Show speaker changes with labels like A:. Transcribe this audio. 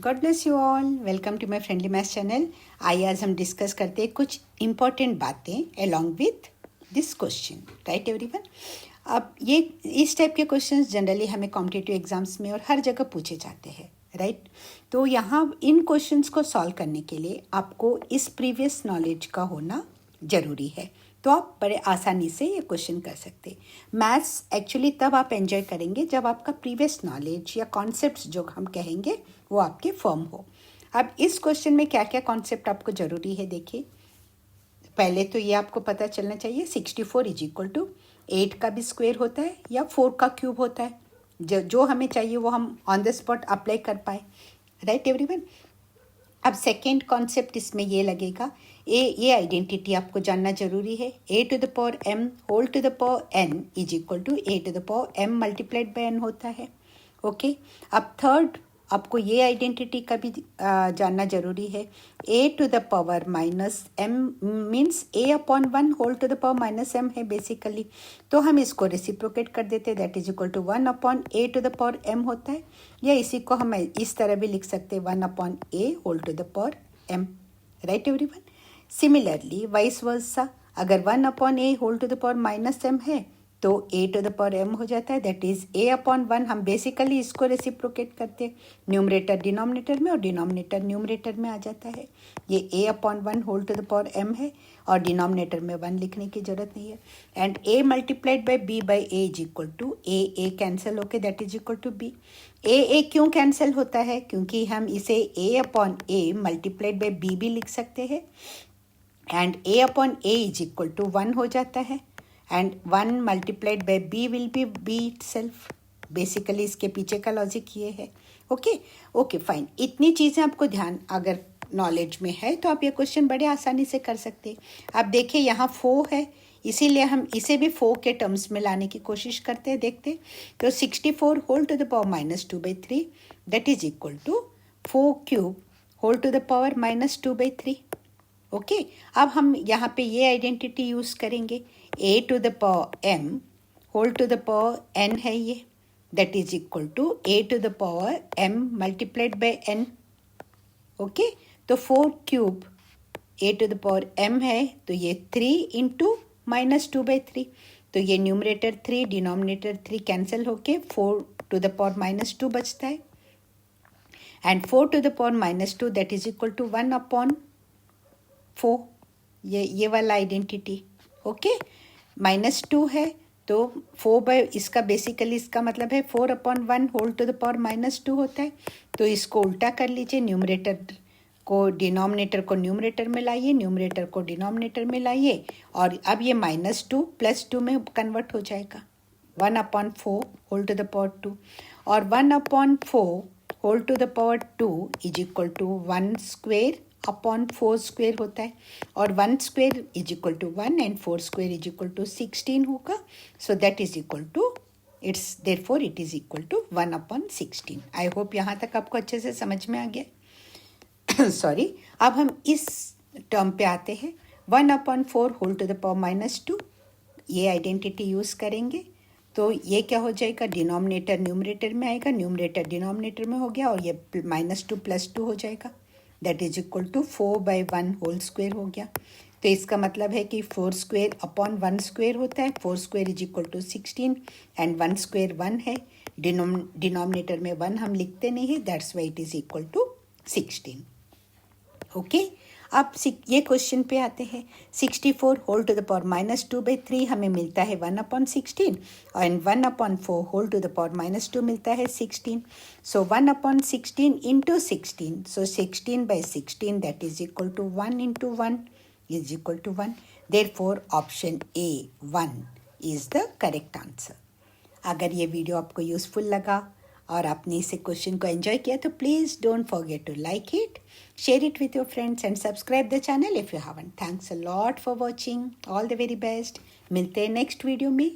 A: God bless you all. Welcome to my friendly maths channel. आइए आज हम discuss करते हैं कुछ इम्पॉर्टेंट बातें along with this question. Right everyone. अब ये इस टाइप के क्वेश्चंस जनरली हमें कॉम्पिटिटिव एग्जाम्स में और हर जगह पूछे जाते हैं। राइट तो यहाँ इन क्वेश्चंस को सॉल्व करने के लिए आपको इस प्रीवियस नॉलेज का होना ज़रूरी है, तो आप बड़े आसानी से ये क्वेश्चन कर सकते। मैथ्स एक्चुअली तब आप एंजॉय करेंगे जब आपका प्रीवियस नॉलेज या कॉन्सेप्ट्स जो हम कहेंगे वो आपके फर्म हो। अब इस क्वेश्चन में क्या क्या कॉन्सेप्ट आपको ज़रूरी है देखिए। पहले तो ये आपको पता चलना चाहिए 64 इज इक्वल टू 8 का भी स्क्वायर होता है या 4 का क्यूब होता है। जो हमें चाहिए वो हम ऑन द स्पॉट अप्लाई कर पाए। Right everyone. अब सेकेंड कॉन्सेप्ट इसमें ये लगेगा, ये आइडेंटिटी आपको जानना जरूरी है। a to the power m whole to the power n is equal to a to the power m multiplied by n होता है। ओके अब थर्ड आपको ये आइडेंटिटी का भी जानना जरूरी है। a to the power minus m means a upon 1 whole to the power minus m है बेसिकली, तो हम इसको रेसिप्रोकेट कर देते हैं, that is equal to 1 upon a to the power m होता है। या इसी को हम इस तरह भी लिख सकते हैं 1 upon a whole to the power m। Right everyone. Similarly vice versa, अगर 1 upon a whole to the power minus m है तो a to the power m हो जाता है, दैट इज a अपॉन 1। हम बेसिकली इसको रेसिप्रोकेट करते हैं न्यूमरेटर डिनोमिनेटर में और डिनोमिनेटर न्यूमरेटर में आ जाता है। ये a upon 1 whole to the power m है और डिनोमिनेटर में 1 लिखने की जरूरत नहीं है। And a multiplied by b by a is equal to a cancel होके that is equal to b। a क्यों कैंसिल होता है? क्योंकि हम इसे a upon a multiplied by b भी लिख सकते हैं and a upon a is equal to 1 हो जाता है and 1 multiplied by b will be b itself. Basically इसके पीछे का लॉजिक ये है। Okay fine. इतनी चीज़ें आपको ध्यान अगर नॉलेज में है तो आप ये क्वेश्चन बड़े आसानी से कर सकते हैं। अब देखिए यहाँ 4 है, इसीलिए हम इसे भी 4 के टर्म्स में लाने की कोशिश करते हैं। देखते तो 64 whole to the power minus 2/3 that is equal to 4 cube whole to the power minus 2/3। Okay अब हम यहाँ पे ये आइडेंटिटी यूज़ करेंगे, a to the power m whole to the power n है ये, that is equal to a to the power m multiplied by n। Okay तो 4 cube a to the power m है तो ये 3 into minus 2/3, तो ये numerator 3 denominator 3 cancel होके 4 to the power minus 2 बचता है and 4 to the power minus 2 that is equal to 1 upon 4। ये वाला आइडेंटिटी। ओके माइनस 2 है तो 4 बाय इसका बेसिकली इसका मतलब है 4 upon 1 whole to the power minus 2 होता है। तो इसको उल्टा कर लीजिए, न्यूमरेटर को डिनोमिनेटर को न्यूमरेटर में लाइए, न्यूमरेटर को डिनोमिनेटर में लाइए और अब ये माइनस 2 प्लस 2 में कन्वर्ट हो जाएगा। 1 upon 4 whole to the power 2 और 1 upon 4 whole to the power 2 is equal to 1 square upon 4 square होता है और 1 square is equal to 1 and 4 square is equal to 16 होगा। So that is equal to it's therefore it is equal to 1 upon 16। I hope यहाँ तक आपको अच्छे से समझ में आ गया। सॉरी अब हम इस टर्म पे आते हैं 1 upon 4 whole to the power minus 2। ये आइडेंटिटी यूज़ करेंगे तो ये क्या हो जाएगा, डिनोमिनेटर न्यूमरेटर में आएगा, न्यूमरेटर डिनोमिनेटर में हो गया और ये माइनस 2 प्लस 2 हो जाएगा, that is equal to 4/1 whole square हो गया। तो इसका मतलब है कि 4 स्क्वेयर अपॉन 1 स्क्वेयर होता है, 4 square is equal to 16 and 1 square 1 है, डिनोमिनेटर में 1 हम लिखते नहीं है, that's why it is equal to 16। Okay अब ये क्वेश्चन पे आते हैं। 64 whole to the power minus 2/3 हमें मिलता है 1 अपॉन 16 और 1 upon 4 whole to the power minus 2 मिलता है 16। So 1 upon 16 into 16, so 16/16 that is equal to 1 into 1 is equal to 1। Therefore option A 1 is the correct answer. अगर ये video आपको useful लगा और आपने इसे क्वेश्चन को एंजॉय किया तो please don't forget to like it, share it with your friends and subscribe the channel if you haven't. Thanks a lot for watching, all the very best. मिलते हैं नेक्स्ट वीडियो में।